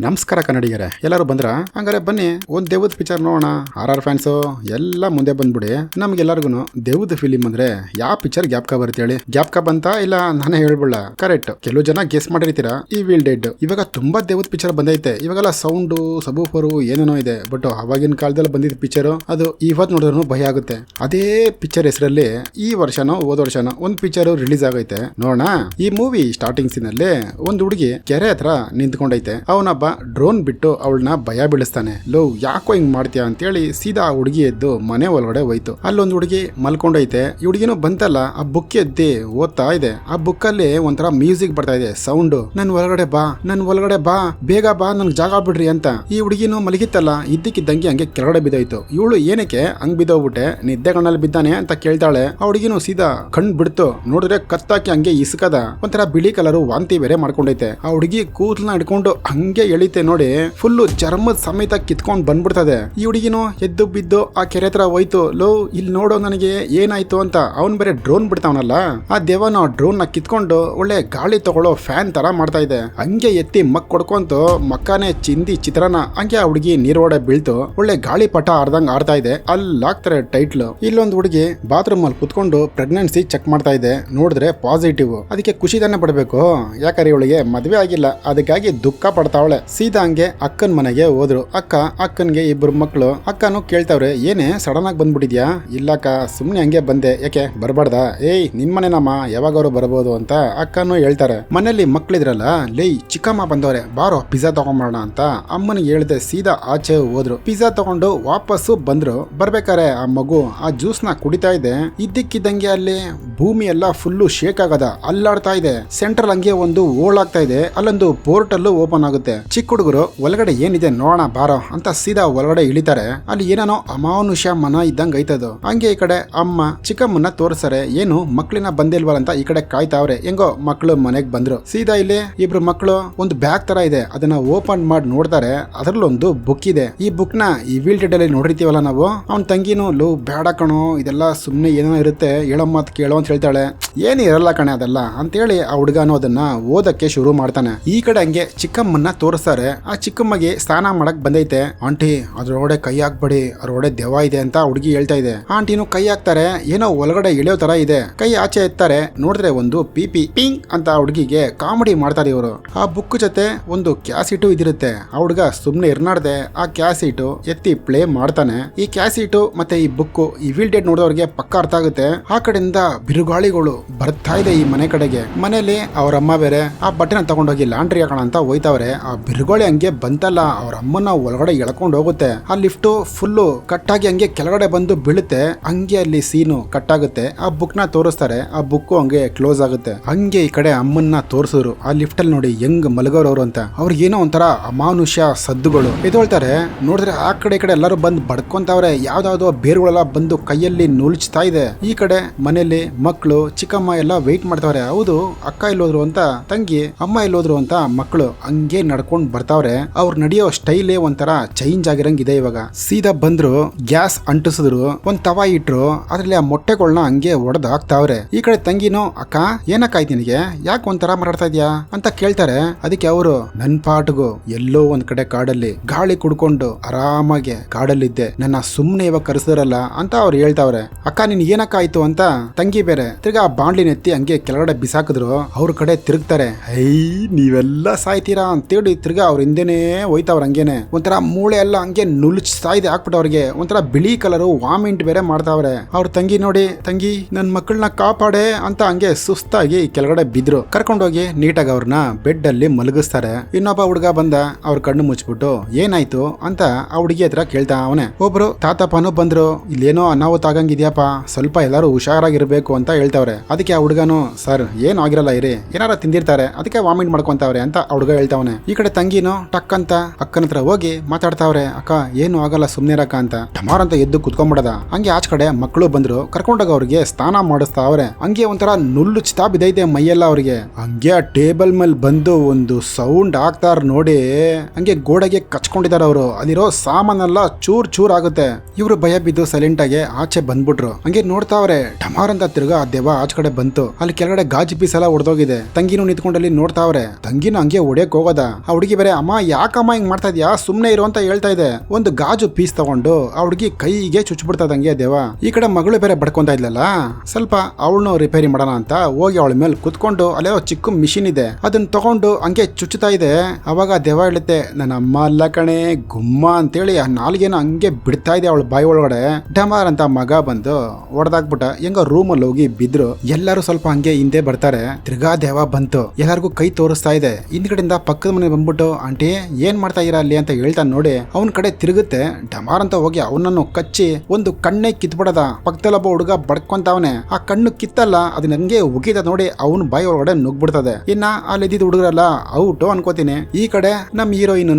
ನಮಸ್ಕಾರ ಕನ್ನಡಿಗರೇ, ಎಲ್ಲರೂ ಬಂದ್ರ? ಹಂಗಾರೆ ಬನ್ನಿ ಒಂದ್ ದೇವದ ಪಿಕ್ಚರ್ ನೋಡೋಣ. ಆರ್ ಫ್ಯಾನ್ಸು ಎಲ್ಲ ಮುಂದೆ ಬಂದ್ಬಿಡಿ. ನಮ್ಗೆಲ್ಲರಿಗೂ ದೇವದ ಫಿಲಿಂ ಅಂದ್ರೆ ಯಾವ ಪಿಕ್ಚರ್ ಗ್ಯಾಪ್ಕ ಬರುತ್ತೆ ಹೇಳಿ? ಗ್ಯಾಪ್ಕ ಬಂತ ಇಲ್ಲ ನಾನೇ ಹೇಳ್ಬಿಡ? ಕರೆಕ್ಟ್. ಕೆಲವು ಜನ ಗೆಸ್ ಮಾಡಿರ್ತೀರಾ ಈ ವಿಲ್ ಡೆಡ್. ಇವಾಗ ತುಂಬಾ ದೇವದ ಪಿಕ್ಚರ್ ಬಂದೈತೆ. ಇವಾಗೆಲ್ಲ ಸೌಂಡು ಸಬೂಫರು ಏನೇನೋ ಇದೆ. ಬಟ್ ಅವಾಗಿನ ಕಾಲದಲ್ಲಿ ಬಂದಿದ್ದ ಪಿಕ್ಚರ್ ಅದು ಇವತ್ತು ನೋಡಿದ್ರು ಭಯ ಆಗುತ್ತೆ. ಅದೇ ಪಿಕ್ಚರ್ ಹೆಸರಲ್ಲಿ ಈ ವರ್ಷನೋ ಹೋದ ವರ್ಷನೋ ಒಂದ್ ಪಿಕ್ಚರ್ ರಿಲೀಸ್ ಆಗೈತೆ ನೋಡೋಣ. ಈ ಮೂವಿ ಸ್ಟಾರ್ಟಿಂಗ್ ಸೀನ್ ಅಲ್ಲಿ ಒಂದ್ ಹುಡುಗಿ ಕೆರೆ ಹತ್ರ ನಿಂತ್ಕೊಂಡೈತೆ. ಅವನೊಬ್ಬ ಡ್ರೋನ್ ಬಿಟ್ಟು ಅವಳನ್ನ ಭಯ ಬೀಳಿಸ್ತಾನೆ. ಲೋ ಯಾಕೋ ಹಿಂಗ್ ಮಾಡ್ತೀಯ ಅಂತೇಳಿ ಸೀದಾ ಆ ಹುಡುಗಿ ಎದ್ದು ಮನೆ ಒಳಗಡೆ ಹೋಯ್ತು. ಅಲ್ಲೊಂದು ಹುಡುಗಿ ಮಲ್ಕೊಂಡೈತೆ. ಈ ಹುಡುಗಿನೂ ಬಂತಲ್ಲ, ಆ ಬುಕ್ ಎದ್ದಿ ಓದ್ತಾ ಇದೆ. ಆ ಬುಕ್ ಅಲ್ಲಿ ಒಂಥರ ಮ್ಯೂಸಿಕ್ ಬರ್ತಾ ಇದೆ, ಸೌಂಡ್. ನನ್ ಒಳಗಡೆ ಬಾ ಬೇಗ ಬಾ, ನನ್ಗೆ ಜಾಗ ಬಿಡ್ರಿ ಅಂತ. ಈ ಹುಡುಗಿನೂ ಮಲಗಿತ್ತಲ್ಲ, ಇದ್ದಕ್ಕಿದ್ದಂಗೆ ಹಂಗೆ ಕೆಳಗಡೆ ಬಿದ್ದೋಯ್ತು. ಇವಳು ಏನಕ್ಕೆ ಹಂಗ್ ಬಿದ್ದೋಗ್ಬಿಟ್ಟೆ, ನಿದ್ದೆ ಕಣ್ಣಲ್ಲಿ ಬಿದ್ದಾನೆ ಅಂತ ಕೇಳ್ತಾಳೆ. ಆ ಹುಡುಗಿನೂ ಸೀದಾ ಕಣ್ ಬಿಡ್ತು. ನೋಡಿದ್ರೆ ಕತ್ತಾಕಿ ಹಂಗೆ ಇಸ್ಕದ ಒಂಥರ ಬಿಳಿ ಕಲರು ವಾಂತಿ ಬೇರೆ ಮಾಡ್ಕೊಂಡೈತೆ. ಆ ಹುಡುಗಿ ಕೂದಲನ್ನ ಹಿಡ್ಕೊಂಡು ಹಂಗೆ ಎಳಿತೆ ನೋಡಿ, ಫುಲ್ಲು ಚರ್ಮದ ಸಮೇತ ಕಿತ್ಕೊಂಡ್ ಬಂದ್ಬಿಡ್ತದೆ. ಈ ಹುಡುಗಿನೂ ಎದ್ದು ಬಿದ್ದು ಆ ಕೆರೆ ಹತ್ರ ಹೋಯ್ತು. ಲೋ ಇಲ್ಲಿ ನೋಡೋ ನನಗೆ ಏನಾಯ್ತು ಅಂತ. ಅವ್ನ್ ಬೇರೆ ಡ್ರೋನ್ ಬಿಡ್ತಾವನಲ್ಲ, ಆ ದೇವನ ಡ್ರೋನ್ ನ ಕಿತ್ಕೊಂಡು ಒಳ್ಳೆ ಗಾಳಿ ತಗೊಳ್ಳೋ ಫ್ಯಾನ್ ತರ ಮಾಡ್ತಾ ಇದೆ. ಹಂಗೆ ಎತ್ತಿ ಮಕ್ ಕೊಡ್ಕೊಂತು ಮಕ್ಕನೇ ಚಿಂದಿ ಚಿತ್ರಾನ. ಹಂಗೆ ಆ ಹುಡುಗಿ ನೀರೊಡೆ ಬೀಳ್ತು. ಒಳ್ಳೆ ಗಾಳಿ ಪಟ ಆಡ್ದಂಗ್ ಆಡ್ತಾ ಇದೆ. ಅಲ್ಲಾಗ್ತಾರೆ ಟೈಟ್ಲ್. ಇಲ್ಲೊಂದು ಹುಡುಗಿ ಬಾತ್ರೂಮ್ ಅಲ್ಲಿ ಕುತ್ಕೊಂಡು ಪ್ರೆಗ್ನೆನ್ಸಿ ಚೆಕ್ ಮಾಡ್ತಾ ಇದೆ. ನೋಡಿದ್ರೆ ಪಾಸಿಟಿವ್. ಅದಕ್ಕೆ ಖುಷಿ ತಾನೆ ಪಡ್ಬೇಕು, ಯಾಕಂದ್ರೆ ಇವಳಿಗೆ ಮದ್ವೆ ಆಗಿಲ್ಲ, ಅದಕ್ಕಾಗಿ ದುಃಖ ಪಡ್ತಾವಳೆ. ಸೀದಾ ಹಂಗೆ ಅಕ್ಕನ ಮನೆಗೆ ಹೋದ್ರು. ಅಕ್ಕನ್ಗೆ ಇಬ್ರು ಮಕ್ಕಳು. ಅಕ್ಕನು ಕೇಳ್ತಾವ್ರೆ, ಏನೇ ಸಡನ್ ಆಗಿ ಬಂದ್ಬಿಟ್ಟಿದ್ಯಾ? ಇಲ್ಲಕ್ಕ, ಸುಮ್ನೆ ಹಂಗೆ ಬಂದೆ. ಯಾಕೆ ಬರ್ಬಾರ್ದ? ಏಯ್ ನಿನ್ ಮನೆನಮ್ಮ, ಯಾವಾಗವ್ರು ಬರ್ಬೋದು ಅಂತ ಅಕ್ಕನು ಹೇಳ್ತಾರೆ. ಮನೇಲಿ ಮಕ್ಳಿದ್ರಲ್ಲ, ಲೇ ಚಿಕ್ಕಮ್ಮ ಬಂದವ್ರೆ, ಬಾರೋ ಪಿಜ್ಜಾ ತಗೊಂಬರೋಣ ಅಂತ ಅಮ್ಮನಿಗೆ ಹೇಳ್ದೆ. ಸೀದಾ ಆಚೆ ಹೋದ್ರು. ಪಿಜ್ಜಾ ತಗೊಂಡು ವಾಪಸ್ಸು ಬಂದ್ರು. ಬರ್ಬೇಕಾರೆ ಆ ಮಗು ಆ ಜ್ಯೂಸ್ ನ ಕುಡಿತಾ ಇದೆ. ಇದ್ದಕ್ಕಿದ್ದಂಗೆ ಅಲ್ಲಿ ಭೂಮಿ ಎಲ್ಲ ಫುಲ್ಲು ಶೇಕ್ ಆಗದ, ಅಲ್ಲಾಡ್ತಾ ಇದೆ. ಸೆಂಟ್ರಲ್ ಹಂಗೆ ಒಂದು ಓಳಾಗ್ತಾ ಇದೆ. ಅಲ್ಲೊಂದು ಪೋರ್ಟಲ್ ಓಪನ್ ಆಗುತ್ತೆ. ಚಿಕ್ಕ ಹುಡುಗರು ಒಳಗಡೆ ಏನಿದೆ ನೋಡೋಣ ಬಾರೋ ಅಂತ ಸೀದಾ ಒಳಗಡೆ ಇಳಿತಾರೆ. ಅಲ್ಲಿ ಏನೇನೋ ಅಮಾನುಷ್ಯ ಮನ ಇದ್ದಂಗ ಐತದು. ಹಂಗೆ ಈ ಕಡೆ ಅಮ್ಮ ಚಿಕ್ಕಮ್ಮನ್ನ ತೋರಿಸ್ತಾರೆ. ಏನು ಮಕ್ಳಿನ ಬಂದಿಲ್ವಲ್ಲ ಅಂತ ಈ ಕಡೆ ಕಾಯ್ತಾವ್ರೆ. ಹೆಂಗೋ ಮಕ್ಳು ಮನೆಗ್ ಬಂದ್ರು. ಸೀದಾ ಇಲ್ಲಿ ಇಬ್ರು ಮಕ್ಳು ಒಂದು ಬ್ಯಾಗ್ ತರ ಇದೆ, ಅದನ್ನ ಓಪನ್ ಮಾಡಿ ನೋಡ್ತಾರೆ. ಅದ್ರಲ್ಲೊಂದು ಬುಕ್ ಇದೆ. ಈ ಬುಕ್ ನ ಈ ವಿಲ್ ಡೆಡ್ ಅಲ್ಲಿ ನೋಡಿರ್ತೀವಲ್ಲ ನಾವು. ಅವ್ನ್ ತಂಗಿನೂ ಲೋ ಬೇಡ ಕಣೋ, ಇದೆಲ್ಲ ಸುಮ್ನೆ ಏನೋ ಇರುತ್ತೆ, ಹೇಳೋ ಮಾತ್ ಕೇಳೋ ಅಂತ ಹೇಳ್ತಾಳೆ. ಏನು ಇರಲ್ಲ ಕಣೆ ಅದೆಲ್ಲ ಅಂತೇಳಿ ಆ ಹುಡುಗನು ಅದನ್ನ ಓದಕ್ಕೆ ಶುರು ಮಾಡ್ತಾನೆ. ಈ ಕಡೆ ಹಂಗೆ ಚಿಕ್ಕಮ್ಮನ್ನ ತೋರಿಸ್ತಾರೆ. ಆ ಚಿಕ್ಕಮ್ಮಗೆ ಸ್ನಾನ ಮಾಡಕ್ ಬಂದೈತೆ. ಆಂಟಿ ಅದ್ರೊಳಗಡೆ ಕೈ ಹಾಕ್ಬೇಡಿ, ಅದ್ರೊಳಗಡೆ ದೆವ್ವ ಇದೆ ಅಂತ ಹುಡುಗಿ ಹೇಳ್ತಾ ಇದೆ. ಆಂಟಿನೂ ಕೈ ಹಾಕ್ತಾರೆ. ಏನೋ ಒಳಗಡೆ ಇಳಿಯೋ ತರ ಇದೆ. ಕೈ ಆಚೆ ಎತ್ತಾರೆ. ನೋಡಿದ್ರೆ ಒಂದು ಪಿಪಿ ಪಿಂಗ್ ಅಂತ ಹುಡುಗಿಗೆ ಕಾಮಿಡಿ ಮಾಡ್ತಾರೆ ಇವರು. ಆ ಬುಕ್ ಜೊತೆ ಒಂದು ಕ್ಯಾಸೆಟು ಇದಿರುತ್ತೆ. ಆ ಹುಡುಗ ಸುಮ್ನೆ ಇರ್ನಾಡ್ದೆ ಆ ಕ್ಯಾಸೆಟು ಎತ್ತಿ ಪ್ಲೇ ಮಾಡ್ತಾನೆ. ಈ ಕ್ಯಾಸೆಟು ಮತ್ತೆ ಈ ಬುಕ್ ಈ ವಿಲ್ ಡೆಡ್ ನೋಡಿದವ್ರಿಗೆ ಪಕ್ಕ ಅರ್ಥ ಆಗುತ್ತೆ. ಆ ಕಡೆಯಿಂದ ಬಿರುಗಾಳಿಗಳು ಬರ್ತಾ ಇದೆ ಈ ಮನೆ ಕಡೆಗೆ. ಮನೇಲಿ ಅವ್ರ ಅಮ್ಮ ಬೇರೆ ಆ ಬಟ್ಟೆನ ತಗೊಂಡೋಗಿ ಲಾಂಡ್ರಿ ಹಾಕೋಣ ಅಂತ ಹೋಯ್ತಾವ್ರೆ. ಆ ಬಿರುಗಾಳಿ ಹಂಗೆ ಬಂತಲ್ಲ, ಅವ್ರ ಅಮ್ಮನ ಒಳಗಡೆ ಎಳ್ಕೊಂಡು ಹೋಗುತ್ತೆ. ಆ ಲಿಫ್ಟ್ ಫುಲ್ಲು ಕಟ್ಟಾಗಿ ಹಂಗೆ ಕೆಳಗಡೆ ಬಂದು ಬೀಳುತ್ತೆ. ಹಂಗೆ ಅಲ್ಲಿ ಸೀನು ಕಟ್ ಆಗುತ್ತೆ. ಆ ಬುಕ್ ನ ತೋರಿಸ್ತಾರೆ. ಆ ಬುಕ್ ಹಂಗೆ ಕ್ಲೋಸ್ ಆಗುತ್ತೆ. ಹಂಗೆ ಈ ಕಡೆ ಅಮ್ಮನ್ನ ತೋರಿಸಿದ್ರು. ಆ ಲಿಫ್ಟ್ ಅಲ್ಲಿ ನೋಡಿ ಹೆಂಗ್ ಮಲಗೋರವ್ರು ಅಂತ. ಅವ್ರಿಗೇನೋ ಒಂಥರ ಅಮಾನುಷ್ಯ ಸದ್ದುಗಳು ಎದೊಳ್ತಾರೆ. ನೋಡಿದ್ರೆ ಆ ಕಡೆ ಈ ಕಡೆ ಎಲ್ಲರೂ ಬಂದು ಬಡ್ಕೊಂತಾವ್ರೆ. ಯಾವ್ದಾವ್ದೋ ಬೇರುಗಳೆಲ್ಲ ಬಂದು ಕೈಯಲ್ಲಿ ನುಲ್ಚ್ತಾ ಇದೆ. ಈ ಕಡೆ ಮನೇಲಿ ಮಕ್ಕಳು ಚಿಕ್ಕಮ್ಮ ಎಲ್ಲ ವೆಯ್ಟ್ ಮಾಡ್ತಾವ್ರೆ. ಹೌದು ಅಕ್ಕ ಇಲ್ಲೋದ್ರು ಅಂತ, ತಂಗಿ ಅಮ್ಮ ಇಲ್ಲೋದ್ರು ಅಂತ ಮಕ್ಕಳು ಹಂಗೆ ನಡ್ಕೊಂಡ್ ಬರ್ತಾವ್ರೆ. ಅವ್ರು ನಡೆಯೋ ಸ್ಟೈಲೇ ಒಂಥರ ಚೇಂಜ್ ಆಗಿರಂಗಿದೆ. ಇವಾಗ ಸೀದಾ ಬಂದ್ರು, ಗ್ಯಾಸ್ ಅಂಟಿಸಿದ್ರು, ಒಂದ್ ತವಾ ಇಟ್ರು. ಅದ್ರಲ್ಲಿ ಆ ಮೊಟ್ಟೆಗಳನ್ನ ಹಂಗೆ ಒಡೆದು ಹಾಕ್ತಾವ್ರೆ. ಈ ಕಡೆ ತಂಗಿನೂ, ಅಕ್ಕ ಏನಕ್ಕಾಯ್ತು ನಿನಗೆ, ಯಾಕೆ ಒಂಥರ ಮಾತಾಡ್ತಾ ಇದ್ಯಾ ಅಂತ ಕೇಳ್ತಾರೆ. ಅದಕ್ಕೆ ಅವರು, ನನ್ ಪಾಟ್ಗು ಎಲ್ಲೋ ಒಂದ್ ಕಡೆ ಕಾಡಲ್ಲಿ ಗಾಳಿ ಕುಡ್ಕೊಂಡು ಆರಾಮಾಗೆ ಕಾಡಲ್ಲಿದ್ದೆ, ನನ್ನ ಸುಮ್ನೆ ಇವಾಗ ಕರೆಸಿದ್ರಲ್ಲ ಅಂತ ಅವ್ರು ಹೇಳ್ತಾವ್ರೆ. ಅಕ್ಕ ನಿನ್ ಏನಕ್ಕಾಯ್ತು ಅಂತ ತಂಗಿ ಬೇರೆ ತಿರ್ಗಾ ಬಾಂಡ್ಲಿನೆತ್ತಿ ಹಂಗೆ ಕೆಳಗಡೆ ಬಿಸಾಕಿದ್ರು. ಅವ್ರ ಕಡೆ ತಿರುಗ್ತಾರೆ. ಐ ನೀವೆಲ್ಲ ಸಾಯ್ತೀರಾ ಅಂತೇಳಿ ತಿರ್ಗಾ ಅವ್ರ ಹಿಂದೆನೆ ಹೋಯ್ತಾವ್ರ. ಹಂಗೇನೆ ಒಂಥರ ಮೂಳೆ ಎಲ್ಲ ಹಂಗೆ ನುಲ್ಚ್ತಾ ಇದೆ. ಹಾಕ್ಬಿಟ್ಟವ್ರಿಗೆ ಒಂಥರ ಬಿಳಿ ಕಲರು ವಾಮಿಂಟ್ ಬೇರೆ ಮಾಡ್ತಾವ್ರೆ. ಅವ್ರ ತಂಗಿ ನೋಡಿ, ತಂಗಿ ನನ್ ಮಕ್ಕಳನ್ನ ಕಾಪಾಡೆ ಅಂತ ಹಂಗೆ ಸುಸ್ತಾಗಿ ಕೆಳಗಡೆ ಬಿದ್ರು. ಕರ್ಕೊಂಡೋಗಿ ನೀಟಾಗಿ ಅವ್ರನ್ನ ಬೆಡ್ ಅಲ್ಲಿ ಮಲಗಿಸ್ತಾರೆ. ಇನ್ನೊಬ್ಬ ಹುಡುಗ ಬಂದ, ಅವ್ರ ಕಣ್ಣು ಮುಚ್ಬಿಟ್ಟು ಏನಾಯ್ತು ಅಂತ ಆ ಹುಡುಗಿ ಹತ್ರ ಕೇಳ್ತಾ ಅವನೇ. ಒಬ್ರು ತಾತಪ್ಪನೂ ಬಂದ್ರು. ಇಲ್ಲೇನೋ ಅನಾಹುತ ಆಗಂಗಿದ್ಯಪ್ಪ, ಸ್ವಲ್ಪ ಎಲ್ಲಾರು ಹುಷಾರಾಗಿರ್ಬೇಕು ಅಂತ ಹೇಳ್ತಾವ್ರೆ. ಅದಕ್ಕೆ ಆ ಹುಡುಗನು, ಸರ್ ಏನು ಆಗಿರಲ್ಲ ಇರಿ, ಏನಾರ ತಿಂದಿರ್ತಾರೆ ಅದಕ್ಕೆ ವಾಮಿಂಟ್ ಮಾಡ್ಕೊಂತಾವ್ರೆ ಅಂತ ಆ ಹುಡುಗ ಹೇಳ್ತಾವನೆ. ಈ ಕಡೆ ತಂಗಿನೂ ಟಕ್ ಅಂತ ಅಕ್ಕನ ಹತ್ರ ಹೋಗಿ ಮಾತಾಡ್ತಾವ್ರೆ. ಅಕ್ಕ ಏನು ಆಗಲ್ಲ ಸುಮ್ನಿರಕ್ಕ ಅಂತ ಟಮಾರ್ ಅಂತ ಎದ್ದು ಕುತ್ಕೊಂಡ್ಬಿಡದ. ಹಂಗೆ ಆಚ ಕಡೆ ಮಕ್ಕಳು ಬಂದ್ರು. ಕರ್ಕೊಂಡೋಗ ಅವ್ರಿಗೆ ಸ್ನಾನ ಮಾಡಿಸ್ತಾವ್ರೆ. ಹಂಗೆ ಒಂಥರ ನುಲ್ಲುಚ್ತಾ ಬಿದ್ದೈತೆ ಮೈಯೆಲ್ಲ ಅವ್ರಿಗೆ. ಹಂಗೆ ಆ ಟೇಬಲ್ ಮೇಲೆ ಬಂದು ಒಂದು ಸೌಂಡ್ ಆಗ್ತಾರ ನೋಡಿ, ಹಂಗೆ ಗೋಡೆಗೆ ಕಚ್ಕೊಂಡಿದಾರ ಅವರು. ಅಲ್ಲಿರೋ ಸಾಮಾನೆಲ್ಲ ಚೂರ್ ಚೂರ್ ಆಗುತ್ತೆ. ಇವ್ರು ಭಯ ಬಿದ್ದು ಸೈಲೆಂಟ್ ಆಗಿ ಆಚೆ ಬಂದ್ಬಿಟ್ರು. ಹಂಗೆ ನೋಡ್ತಾವ್ರೆ. ಟಮಾರ್ ಅಂತ ತಿರ್ಗಾ ಆ ದೆವ್ವ ಆಚ ಕಡೆ ಬಂತು. ಅಲ್ಲಿ ಕೆಳಗಡೆ ಗಾಜು ಪೀಸ್ ಎಲ್ಲ ಹೊಡೆದೋಗಿದೆ. ತಂಗಿನೂ ನಿಂತ್ಕೊಂಡಲ್ಲಿ ನೋಡ್ತಾವ್ರೆ. ತಂಗಿನೂ ಹಂಗೆ ಹೊಡೆಯಕ್ ಹೋಗೋದ. ಆ ಹುಡುಗಿ ಬೇರೆ ಅಮ್ಮ ಯಾಕಮ್ಮ ಹಿಂಗ್ ಮಾಡ್ತಾ ಇದ್ಯಾ ಸುಮ್ನೆ ಇರು ಅಂತ ಹೇಳ್ತಾ ಇದೆ. ಒಂದು ಗಾಜು ಪೀಸ್ ತಗೊಂಡು ಆ ಹುಡುಗಿ ಕೈಗೆ ಚುಚ್ಚಿಬಿಡ್ತದಂಗೆ ದೇವ. ಈ ಕಡೆ ಮಗಳು ಬೇರೆ ಬಡ್ಕೊಂತ ಇದ್ಲಲ್ಲ, ಸ್ವಲ್ಪ ಅವಳನ್ನು ರಿಪೇರಿ ಮಾಡೋಣ ಅಂತ ಹೋಗಿ ಅವಳ ಮೇಲೆ ಕುತ್ಕೊಂಡು ಅಲ್ಲೇ ಚಿಕ್ಕ ಮಿಷಿನ್ ಇದೆ ಅದನ್ನ ತಗೊಂಡು ಹಂಗೆ ಚುಚ್ಚುತ್ತಾ ಇದೆ. ಅವಾಗ ದೇವ ಹೇಳುತ್ತೆ ನನ್ನ ಅಮ್ಮ ಅಲ್ಲ ಕಣೆ ಗುಮ್ಮ ಅಂತೇಳಿ ಆ ನಾಲ್ಗೇನ ಹಂಗೆ ಬಿಡ್ತಾ ಇದೆ ಅವಳ ಬಾಯಿ ಒಳಗಡೆ. ಡಮಾರ್ ಅಂತ ಮಗ ಬಂದು ಹೊಡೆದಾಕ್ಬಿಟ್ಟ. ಹೆಂಗ ರೂಮಲ್ಲಿ ಹೋಗಿ ಬಿದ್ರು. ಎಲ್ಲರೂ ಸ್ವಲ್ಪ ಹಂಗೆ ಹಿಂದೆ ಬರ್ತಾರೆ. ತಿರ್ಗಾ ದೇವ ಬಂತು, ಎಲ್ಲರಿಗೂ ಕೈ ತೋರಿಸ್ತಾ ಇದೆ. ಹಿಂದ್ಗಡೆಯಿಂದ ಪಕ್ಕದ ಮನೆ ಬಂದ್ಬಿಟ್ಟು ಆಂಟಿ ಏನ್ ಮಾಡ್ತಾ ಇರ ಅಲ್ಲಿ ಅಂತ ಹೇಳ್ತಾನೆ ನೋಡಿ. ಅವನ ಕಡೆ ತಿರುಗುತ್ತೆ. ಡಮಾರ್ ಅಂತ ಹೋಗಿ ಅವನನ್ನು ಕಚ್ಚಿ ಒಂದು ಕಣ್ಣೆ ಕಿತ್ಬಿಡದ. ಪಕ್ಕದಲ್ಲೊಬ್ಬ ಹುಡುಗ ಬಡ್ಕೊಂತವನೆ, ಆ ಕಣ್ಣು ಕಿತ್ತಲ್ಲ ಅದನ್ನ ಹಂಗೆ ಉಗಿದ ನೋಡಿ ಅವನ ಬಾಯಿ ಒಳಗಡೆ ನುಗ್ಬಿಡ್ತದೆ. ಇನ್ನ ಅಲ್ಲಿ ಇದ್ದಿದ್ ಹುಡುಗರಲ್ಲ ಔಟು ಅನ್ಕೋತೀನಿ. ಈ ಕಡೆ ನಮ್ ಹೀರೋಯಿನ್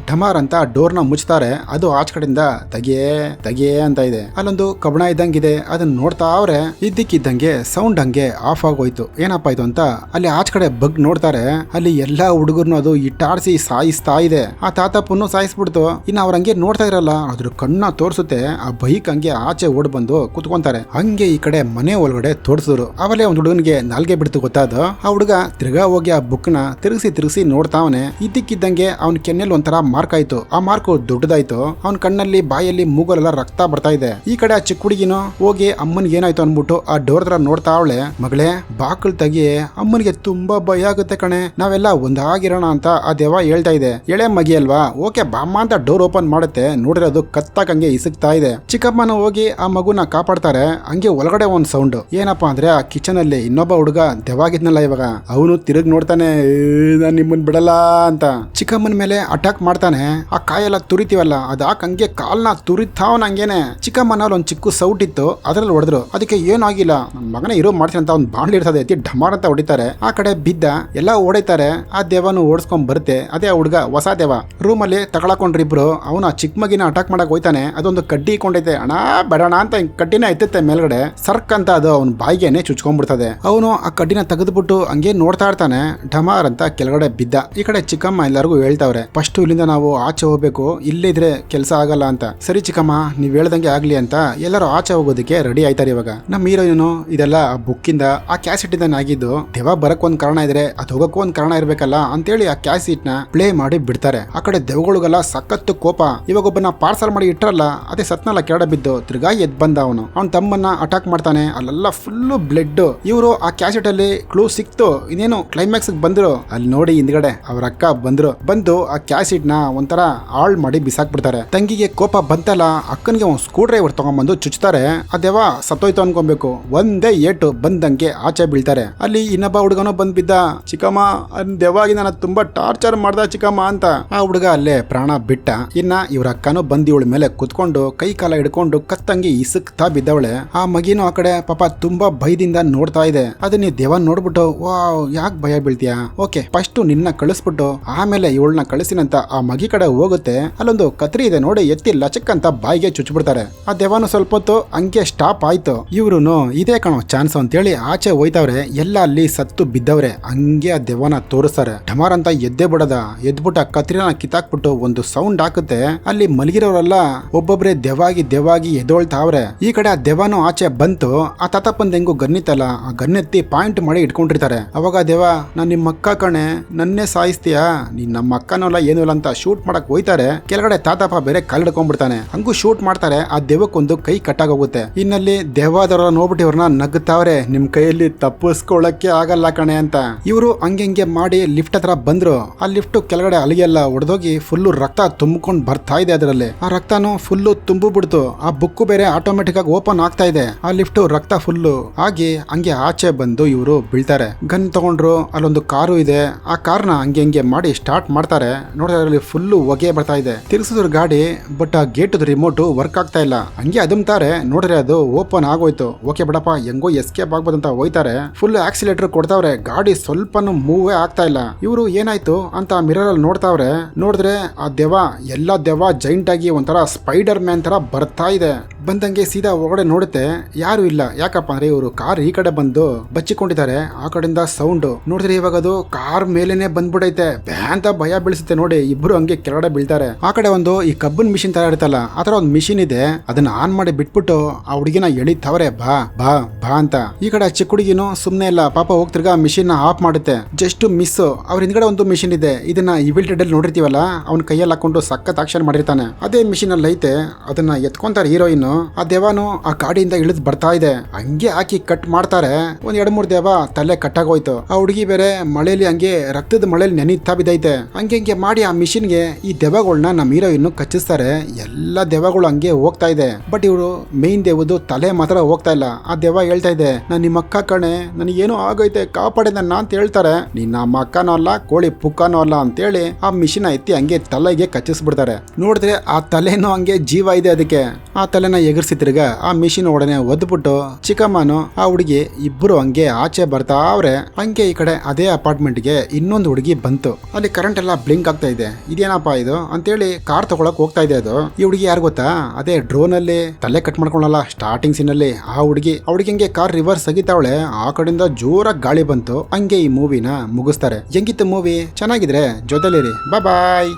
ಢಮಾರ್ ಅಂತ ಡೋರ್ನ ಮುಚ್ತಾರೆ. ಅದು ಆಚ ಕಡೆಯಿಂದ ತಗಿಯೇ ಅಂತ ಇದೆ. ಅಲ್ಲೊಂದು ಕಬ್ಬಣ ಇದ್ದಂಗಿದೆ, ಅದನ್ನ ನೋಡ್ತಾ ಅವ್ರೆ. ಇದ್ದಕ್ಕಿದ್ದಂಗೆ ಸೌಂಡ್ ಹಂಗೆ ಆಫ್ ಆಗೋಯ್ತು. ಏನಪ್ಪ ಆಯ್ತು ಅಂತ ಅಲ್ಲಿ ಆಚ ಕಡೆ ಬಗ್ ನೋಡ್ತಾರೆ. ಅಲ್ಲಿ ಎಲ್ಲಾ ಹುಡುಗರ್ನು ಅದು ಇಟ್ಟಾಡ್ಸಿ ಸಾಯಿಸ್ತಾ ಇದೆ. ಆ ತಾತಪ್ಪನ್ನು ಸಾಯಿಸ್ಬಿಡ್ತು. ಇನ್ನು ಅವ್ರ ಹಂಗೆ ನೋಡ್ತಾ ಇರಲ್ಲ, ಅದ್ರ ಕಣ್ಣ ತೋರ್ಸುತ್ತೆ. ಆ ಬೈಕ್ ಹಂಗೆ ಆಚೆ ಓಡ್ ಬಂದು ಕುತ್ಕೊಂತಾರೆ. ಹಂಗೆ ಈ ಕಡೆ ಮನೆ ಒಳಗಡೆ ತೋರ್ಸಿದ್ರು. ಅವಲೇ ಒಂದ್ ಹುಡುಗನಿಗೆ ನಾಲ್ಗೆ ಬಿಡ್ತು ಗೊತ್ತಾದ. ಆ ಹುಡುಗ ತಿರ್ಗಾ ಹೋಗಿ ಆ ಬುಕ್ನ ತಿರುಗಿಸಿ ನೋಡ್ತಾವನೆ. ಇದ್ದಕ್ಕಿದ್ದಂಗೆ ಅವ್ನ ಕೆನ್ನೆಲ್ ಒಂಥರ ಮಾರ್ಕ್ ಆಯ್ತು. ಆ ಮಾರ್ಕ್ ದೊಡ್ಡದಾಯ್ತು. ಅವ್ನ ಕಣ್ಣಲ್ಲಿ ಬಾಯಲ್ಲಿ ಮೂಗಲೆಲ್ಲ ರಕ್ತ ಬರ್ತಾ ಇದೆ. ಈ ಕಡೆ ಆ ಚಿಕ್ಕ ಹುಡುಗಿನೂ ಹೋಗಿ ಅಮ್ಮನ್ಗೆ ಏನಾಯ್ತು ಅನ್ಬಿಟ್ಟು ಆ ಡೋರ್ ಹತ್ರ ನೋಡ್ತಾ ಅವಳೆ. ಮಗಳೇ ಬಾಕಲ್ ತೆಗಿ, ಅಮ್ಮನಿಗೆ ತುಂಬಾ ಭಯ ಆಗುತ್ತೆ ಕಣೆ, ನಾವೆಲ್ಲ ಒಂದಾಗಿರೋಣ ಅಂತ ಆ ದೇವ ಹೇಳ್ತಾ ಇದೆ. ಎಳೆ ಮಗಿ ಅಲ್ವಾ, ಓಕೆ ಬಾಮ್ಮ ಅಂತ ಡೋರ್ ಓಪನ್ ಮಾಡುತ್ತೆ. ನೋಡ್ರೆ ಅದು ಕತ್ತಾಕಂಗೆ ಇಸುಕ್ತಾ ಇದೆ. ಚಿಕ್ಕಮ್ಮನ ಹೋಗಿ ಆ ಮಗುನ ಕಾಪಾಡ್ತಾರೆ. ಹಂಗೆ ಒಳಗಡೆ ಒಂದ್ ಸೌಂಡ್ ಏನಪ್ಪಾ ಅಂದ್ರೆ ಆ ಕಿಚನ್ ಅಲ್ಲಿ ಇನ್ನೊಬ್ಬ ಹುಡುಗ ದೆವಾಗಿದ್ನಲ್ಲ ಇವಾಗ ಅವನು ತಿರುಗಿ ನೋಡ್ತಾನೆ, ನಾನ್ ನಿಮ್ಮನ್ ಬಿಡಲ್ಲ ಅಂತ ಚಿಕ್ಕಮ್ಮನ ಮೇಲೆ ಅಟ್ಯಾಕ್ ಮಾಡ್ತಾನೆ. ಆ ಕಾಯೆಲ್ಲ ತುರಿತೀವಲ್ಲ ಅದಾಕ್ ಹಂಗೆ ಕಾಲ್ನ ತುರಿತಾವನ್ ಹಂಗೇನೆ. ಚಿಕ್ಕಮ್ಮನ ಒಂದ್ ಚಿಕ್ಕ ಸೌಟ್ ಇತ್ತು, ಅದ್ರಲ್ಲಿ ಹೊಡೆದ್ರು. ಅದಕ್ಕೆ ಏನಾಗಿಲ್ಲ, ನನ್ ಮಗನೇ ಇರೋ ಮಾಡ್ತೀನಿ ಅಂತ ಒಂದ್ ಬಾಂಡ್ಲಿ ಇರ್ತದೆ, ಎತ್ತಿ ಢಮಾರ್ ಅಂತ ಹೊಡಿತಾರೆ. ಆ ಕಡೆ ಬಿದ್ದ ಎಲ್ಲ ಓಡೈತಾರೆ. ಆ ದೇವನು ಓಡಿಸ್ಕೊಂಡ್ ಬರುತ್ತೆ. ಅದೇ ಹುಡುಗ ಹೊಸ ದೇವ ರೂಮಲ್ಲಿ ತಗೊಳಕೊಂಡ್ರಿಬ್ರು. ಅವನು ಆ ಚಿಕ್ಕ ಮಗಿನ ಅಟ್ಯಾಕ್ ಮಾಡಕ್ ಹೋಯ್ತಾನೆ. ಅದೊಂದು ಕಡ್ಡಿ ಇಟ್ಕೊಂಡೈತೆ. ಅಣ್ಣ ಬೇಡಣ ಅಂತ ಕಡ್ಡಿನ ಎತ್ತುತ್ತೆ ಮೇಲ್ಗಡೆ. ಸರ್ಕ್ ಅಂತ ಅದು ಅವನ ಬಾಯಿಗೆನೆ ಚುಚ್ಕೊಂಡ್ಬಿಡ್ತದೆ. ಅವನು ಆ ಕಡ್ಡಿನ ತೆಗೆದ್ಬಿಟ್ಟು ಹಂಗೆ ನೋಡ್ತಾ ಇರ್ತಾನೆ. ಢಮಾರ್ ಅಂತ ಕೆಳಗಡೆ ಬಿದ್ದ. ಈ ಕಡೆ ಚಿಕ್ಕಮ್ಮ ಎಲ್ಲರಿಗೂ ಹೇಳ್ತಾವ್ರೆ, ಫಸ್ಟ್ ಇಲ್ಲಿಂದ ನಾವು ಆಚೆ ಹೋಗ್ಬೇಕು, ಇಲ್ಲಿದ್ರೆ ಕೆಲಸ ಆಗಲ್ಲ ಅಂತ. ಸರಿ ಚಿಕ್ಕಮ್ಮ ನೀವ್ ಹೇಳ್ದಂಗೆ ಆಗ್ಲಿ ಅಂತ ಎಲ್ಲರೂ ಆಚೆ ಹೋಗೋದಕ್ಕೆ ರೆಡಿ ಆಯ್ತಾರೆ. ಇವಾಗ ನಮ್ಮ ಹೀರೋಯಿನು ಇದೆಲ್ಲ ಆ ಬುಕ್ಕಿಂದ ಆ ಕ್ಯಾಸೆಟ್ ಇಂದ ಆಗಿದ್ದು. ದೇವ ಬರಕ್ ಒಂದ್ ಕಾರಣ ಇದ್ರೆ ಅದು ಹೋಗಕ್ಕೂ ಒಂದ್ ಕಾರಣ ಇರ್ಬೇಕಲ್ಲ ಅಂತೇಳಿ ಆ ಕ್ಯಾಸೆಟ್ ನ ಪ್ಲೇ ಮಾಡಿ ಬಿಡ್ತಾರೆ. ಆ ಕಡೆ ದೆವ್ಗಳಿಗೆಲ್ಲ ಸಖತ್ತು ಕೋಪ. ಇವಾಗ ಒಬ್ಬನ ಪಾರ್ಸಲ್ ಮಾಡಿ ಇಟ್ರಲ್ಲ, ಅದೇ ಸತ್ನಲ್ಲ ಕೆಳಗಡೆ ಬಿದ್ದು ತಿರ್ಗಾ ಎದ್ ಬಂದ ಅವನು. ಅವ್ನ ತಮ್ಮನ್ನ ಅಟ್ಯಾಕ್ ಮಾಡ್ತಾನೆ. ಅಲ್ಲೆಲ್ಲ ಫುಲ್ಲು ಬ್ಲಡ್. ಇವರು ಆ ಕ್ಯಾಸೆಟ್ ಅಲ್ಲಿ ಕ್ಲೂ ಸಿಕ್ತು, ಇನ್ನೇನು ಕ್ಲೈಮ್ಯಾಕ್ಸ್ ಬಂದ್ರು. ಅಲ್ಲಿ ನೋಡಿ ಹಿಂದ್ಗಡೆ ಅವ್ರ ಅಕ್ಕ ಬಂದು ಆ ಕ್ಯಾಸೆಟ್ ನ ಒಂಥರ ಹಾಳ್ ಮಾಡಿ ಬಿಸಾಕ್ಬಿಡ್ತಾರೆ. ತಂಗಿಗೆ ಕೋಪ ಬಂತಲ್ಲ, ಅಕ್ಕನಿಗೆ ಒಂದು ಸ್ಕ್ರೂ ಡ್ರೈವರ್ ತಗೊಂಡ್ಬಂದು ಚುಚ್ತಾರೆ. ಆ ದೇವ ಸತ್ತೋಯ್ತು ಅನ್ಕೊಬೇಕು. ಒಂದೇ ಏಟು ಬಂದಂಗೆ ಆಚೆ ಬೀಳ್ತಾರೆ. ಅಲ್ಲಿ ಇನ್ನೊಬ್ಬ ಹುಡುಗನೂ ಬಂದ್ ಬಿದ್ದ. ಚಿಕ್ಕಮ್ಮ ದೇವಾಗಿ ನನ್ನ ತುಂಬಾ ಟಾರ್ಚರ್ ಮಾಡ್ದ ಚಿಕ್ಕಮ್ಮ ಅಂತ. ಆ ಹುಡುಗ ಅಲ್ಲೇ ಪ್ರಾಣ ಬಿಟ್ಟ. ಇನ್ನ ಇವ್ರ ಅಕ್ಕನೂ ಬಂದ್ ಇವಳ ಮೇಲೆ ಕುತ್ಕೊಂಡು ಕೈ ಕಾಲ ಹಿಡ್ಕೊಂಡು ಕತ್ತಂಗಿ ಇಸುಕ್ತಾ ಬಿದ್ದವಳೆ. ಆ ಮಗಿನೂ ಆ ಕಡೆ ಪಾಪ ತುಂಬಾ ಭಯದಿಂದ ನೋಡ್ತಾ ಇದೆ. ಅದನ್ನ ದೇವನ್ ನೋಡ್ಬಿಟ್ಟು ವಾವ್ ಯಾಕೆ ಭಯ ಬೀಳ್ತೀಯಾ, ಓಕೆ ಫಸ್ಟ್ ನಿನ್ನ ಕಳಿಸ್ಬಿಟ್ಟು ಆಮೇಲೆ ಇವಳನ್ನ ಕಳಿಸಿನಂತ ಆ ಮಗಿ ಕಡೆ ಹೋಗುತ್ತೆ. ಅಲ್ಲೊಂದು ಕತ್ರಿ ಇದೆ ನೋಡಿ, ಎತ್ತಿ ಲಚಕ್ ಅಂತ ಬಾಯಿಗೆ ಚುಚ್ಬಿಡ್ತಾರೆ. ಆ ದೇವನು ಸ್ವಲ್ಪ ಹೊತ್ತು ಹಂಗೆ ಸ್ಟಾಪ್ ಆಯ್ತು. ಇವ್ರುನು ಇದೇ ಕಣೋ ಚಾನ್ಸ್ ಅಂತೇಳಿ ಆಚೆ ಹೋಯ್ತವ್ರೆ. ಎಲ್ಲ ಅಲ್ಲಿ ಸತ್ತು ಬಿದ್ದವ್ರೆ. ಹಂಗೆ ಆ ದೆವ್ವನ ತೋರಿಸ್ತಾರೆ. ಢಮಾರ್ ಅಂತ ಎದ್ದೇ ಬಿಡದ. ಎದ್ಬಿಟ್ಟು ಆ ಕತ್ರಿನ ಕಿತ್ತಾಕ್ಬಿಟ್ಟು ಒಂದು ಸೌಂಡ್ ಹಾಕುತ್ತೆ. ಅಲ್ಲಿ ಮಲಗಿರೋರೆಲ್ಲ ಒಬ್ಬೊಬ್ರೆ ದೆವ್ವಾಗಿ ಎದೋಳ್ತಾವ್ರೆ. ಈ ಕಡೆ ಆ ದೆವ್ವನು ಆಚೆ ಬಂತು. ಆ ತಾತಪ್ಪಂದ ಹೆಂಗು ಗನ್ನಿತ್ತಲ್ಲ, ಆ ಗನ್ನೆತ್ತಿ ಪಾಯಿಂಟ್ ಮಾಡಿ ಇಟ್ಕೊಂಡಿರ್ತಾರೆ. ಅವಾಗ ದೆವ್ವ, ನಾನ್ ನಿಮ್ಮ ಅಕ್ಕ ಕಣೆ, ನನ್ನೇ ಸಾಯಿಸ್ತೀಯಾ, ನೀನ್ ನಮ್ಮ ಅಕ್ಕನಲ್ಲ ಏನೂ ಇಲ್ಲ ಅಂತ ಶೂಟ್ ಮಾಡಕ್ ಹೋಯ್ತಾರೆ. ಕೆಳಗಡೆ ತಾತಪ್ಪ ಬೇರೆ ಕಾಲ್ ಹಿಡ್ಕೊಂಡ್ಬಿಡ್ತಾನೆ. ಹಂಗೂ ಶೂಟ್ ಮಾಡ್ತಾರೆ. ಆ ದೆವ್ವಕ್ಕೊಂದು ಕೈ ಕಟ್ಟಾಗೋಗುತ್ತೆ. ಇನ್ನಲ್ಲಿ ದೆವ್ವದವ್ರ ನೋಡ್ಬಿಟ್ಟು ಇವ್ರನ್ನ ನಗ್ತಾವ್ರೆ, ನಿಮ್ ಕೈಯಲ್ಲಿ ತಪ್ಪಿಸ್ಕೊಳ್ಳಕ್ಕೆ ಆಗಲ್ಲ ಕಣೆ ಅಂತ. ಇವರು ಹಂಗೆ ಮಾಡಿ ಲಿಫ್ಟ್ ಹತ್ರ ಬಂದ್ರು. ಆ ಲಿಫ್ಟ್ ಕೆಳಗಡೆ ಅಲ್ಲಿಗೆಲ್ಲ ಹೊಡೆದೋಗಿ ಫುಲ್ಲು ರಕ್ತ ತುಂಬಿಕೊಂಡ್ ಬರ್ತಾ ಇದೆ. ಅದರಲ್ಲಿ ಆ ರಕ್ತನು ಫುಲ್ಲು ತುಂಬು ಬಿಡ್ತು. ಆ ಬುಕ್ಕು ಬೇರೆ ಆಟೋಮೆಟಿಕ್ ಆಗಿ ಓಪನ್ ಆಗ್ತಾ ಇದೆ. ಆ ಲಿಫ್ಟ್ ರಕ್ತ ಫುಲ್ಲು ಆಗಿ ಹಂಗೆ ಆಚೆ ಬಂದು ಇವರು ಬೀಳ್ತಾರೆ. ಗನ್ ತಗೊಂಡ್ರು. ಅಲ್ಲೊಂದು ಕಾರು ಇದೆ. ಆ ಕಾರ್ನ ಹಂಗೆ ಮಾಡಿ ಸ್ಟಾರ್ಟ್ ಮಾಡ್ತಾರೆ. ನೋಡಿದ್ರೆ ಅದರಲ್ಲಿ ಫುಲ್ಲು ಹೊಗೆ ಬರ್ತಾ ಇದೆ. ತಿರ್ಗಿಸಿದ್ರು ಗಾಡಿ, ಬಟ್ ಆ ಗೇಟ್ ರಿಮೋಟ್ ವರ್ಕ್ ಆಗ್ತಾ ಇಲ್ಲ. ಹಂಗೆ ಅದುಮ್ತಾರೆ. ನೋಡ್ರೆ ಅದು ಓಪನ್ ಆಗೋಯ್ತು. ಓಕೆ ಬಿಡಪ್ಪ ಹೆಂಗೋ ಎಸ್ಕೇಪ್ ಆಗ್ಬೋದಂತ ಹೋಯ್ತಾರೆ. ಫುಲ್ ಆಕ್ಸಿಲೇಟರ್ ಕೊಡ್ತಾವ್ರೆ. ಗಾಡಿ ಸ್ವಲ್ಪನು ಮೂವೇ ಆಗ್ತಾ ಇಲ್ಲ. ಇವರು ಏನಾಯ್ತು ಅಂತ ಮಿರರ್ ಅಲ್ಲಿ ನೋಡ್ತಾವ್ರೆ. ನೋಡಿದ್ರೆ ಆ ಎಲ್ಲ ದೆವ್ವ ಜೈಂಟ್ ಆಗಿ ಒಂಥರ ಸ್ಪೈಡರ್ ಮ್ಯಾನ್ ತರ ಬರ್ತಾ ಇದೆ. ಬಂದಂಗೆ ಸೀದಾ ಒಳಗಡೆ ನೋಡುತ್ತೆ, ಯಾರು ಇಲ್ಲ. ಯಾಕಪ್ಪ ಅಂದ್ರೆ ಇವರು ಕಾರ್ ಈ ಕಡೆ ಬಂದು ಬಚ್ಚಿಕೊಂಡಿದ್ದಾರೆ. ಆ ಕಡೆಯಿಂದ ಸೌಂಡ್ ನೋಡಿದ್ರೆ ಇವಾಗ ಅದು ಕಾರ್ ಮೇಲೇನೆ ಬಂದ್ಬಿಡೈತೆ. ಅಂತ ಭಯ ಬೀಳಿಸುತ್ತೆ ನೋಡಿ. ಇಬ್ರು ಹಂಗೆ ಕೆಳಗಡೆ ಬೀಳ್ತಾರೆ. ಆ ಕಡೆ ಒಂದು ಈ ಕಬ್ಬನ್ ಮಿಷಿನ್ ತರ ಇರುತ್ತಲ್ಲ, ಆ ತರ ಒಂದು ಮಿಷಿನ್ ಇದೆ. ಅದನ್ನ ಆನ್ ಮಾಡಿ ಬಿಟ್ಬಿಟ್ಟು ಆ ಹುಡುಗಿನ ಎಳಿತಾವ್ರೆ, ಬಾ ಬಾ ಬಾ ಅಂತ. ಈ ಕಡೆ ಚಿಕ್ಕ ಹುಡುಗಿನೂ ಸುಮ್ನೆ ಇಲ್ಲ, ಪಾಪ ಹೋಗ್ತಿರ್ಗ ಮಿಷಿನ್ ಆಫ್ ಮಾಡುತ್ತೆ. Just miss. ಅವ್ರ ಹಿಂದ್ಗಡೆ ಒಂದು ಮಿಷಿನ್ ಇದೆ, ಇದನ್ನ ಇವಿಲ್ ಡೆಡ್ ಅಲ್ಲಿ ನೋಡಿರ್ತೀವಲ್ಲ, ಅವ್ನ ಕೈಯಲ್ಲಿ ಹಾಕೊಂಡು ಸಖತ್ ಆಕ್ಷನ್ ಮಾಡಿರ್ತಾನೆ. ಅದೇ ಮಿಷಿನ್ ಅಲ್ಲಿ ಐತೆ, ಅದನ್ನ ಎತ್ಕೊಂತಾರೆ ಹೀರೋಯಿನ್. ಆ ದೇವಾನು ಆ ಗಾಡಿಯಿಂದ ಇಳಿದ್ ಬರ್ತಾ ಇದೆ, ಹಂಗೆ ಹಾಕಿ ಕಟ್ ಮಾಡ್ತಾರೆ. ಒಂದ್ 2-3 ದೇವ ತಲೆ ಕಟ್ಟಾಗೋಯ್ತು. ಆ ಹುಡುಗಿ ಬೇರೆ ಮಳೆಯಲ್ಲಿ ಹಂಗೆ ರಕ್ತದ ಮಳೆಯಲ್ಲಿ ನೆನೀತಾ ಬಿದ್ದೈತೆ. ಹಂಗೆ ಮಾಡಿ ಆ ಮಿಷಿನ್ಗೆ ಈ ದೆವ್ವಗಳನ್ನ ನಮ್ಮ ಹೀರೋಯಿನ್ ಕಚ್ಚಿಸ್ತಾರೆ. ಎಲ್ಲ ದೆವ್ವಗಳು ಹಂಗೆ ಹೋಗ್ತಾ ಇದೆ. ಬಟ್ ಇವರು ಮೇನ್ ದೇವದು ತಲೆ ಮಾತ್ರ ಹೋಗ್ತಾ ಇಲ್ಲ. ಆ ದೆವ್ವ ಹೇಳ್ತಾ ಇದೆ, ನಾನು ನಿಮ್ಮ ಅಕ್ಕ ಕಣೆ, ನನಗೇನೋ ಆಗೈತೆ, ಕಾಪಾಡೆ ನನ್ನ ಅಂತ ಹೇಳ್ತಾರೆ. ನೀನ್ ನಮ್ಮ ಅಕ್ಕನೋ ಅಲ್ಲ, ಕೋಳಿ ಪುಕ್ಕನೋ ಅಲ್ಲ ಅಂತೇಳಿ ಆ ಮಿಷಿನ್ ಎತ್ತಿ ಹಂಗೆ ತಲೆಗೆ ಕಚ್ಚಿಸ್ಬಿಡ್ತಾರೆ. ನೋಡಿದ್ರೆ ಆ ತಲೆನೂ ಹಂಗೆ ಜೀವ ಇದೆ ಅದಕ್ಕೆ. ಆ ತಲೆನ ಎಗರ್ಸಿ ತಿರ್ಗ ಆ ಮಿಷಿನ್ ಒಡನೆ ಒದ್ಬಿಟ್ಟು ಚಿಕ್ಕಮ್ಮನು ಆ ಹುಡುಗಿ ಇಬ್ರು ಹಂಗೆ ಆಚೆ ಬರ್ತಾ ಅವ್ರೆ. ಹಂಗೆ ಈ ಕಡೆ ಅದೇ ಅಪಾರ್ಟ್ಮೆಂಟ್ಗೆ ಇನ್ನೊಂದು ಹುಡುಗಿ ಬಂತು. ಅಲ್ಲಿ ಕರೆಂಟ್ ಎಲ್ಲ ಬ್ಲಿಂಕ್ ಆಗ್ತಾ ಇದೆ. ಇದೇನಪ್ಪ ಇದು ಅಂತೇಳಿ ಕಾರ್ ತಗೊಳಕ್ ಹೋಗ್ತಾ ಇದೆ. ಅದು ಈ ಹುಡುಗಿ ಯಾರು ಗೊತ್ತಾ, ಅದೇ ಡ್ರೋನ್ ಅಲ್ಲಿ ತಲೆ ಕಟ್ ಮಾಡ್ಕೊಳ್ಳಲ್ಲ ಸ್ಟಾರ್ಟಿಂಗ್ ಸೀನ್ ಅಲ್ಲಿ ಆ ಹುಡುಗಿ. ಅವಳಿಗೆ ಹಂಗೆ ಕಾರ್ ರಿವರ್ಸ್ ಆಗಿತ್ತಾವಳೆ. ಆ ಕಡೆಯಿಂದ ಜೋರಾಗಿ ಗಾಳಿ ಬಂತು. ಹಂಗೆ ಈ ಮೂವಿನ ಮುಗಿಸ್ತಾರೆ. ಹೆಂಗಿತ್ತು ಮೂವಿ? ಚೆನ್ನಾಗಿದ್ರೆ ಜೊತೆಲಿರಿ. ಬಾಯ್.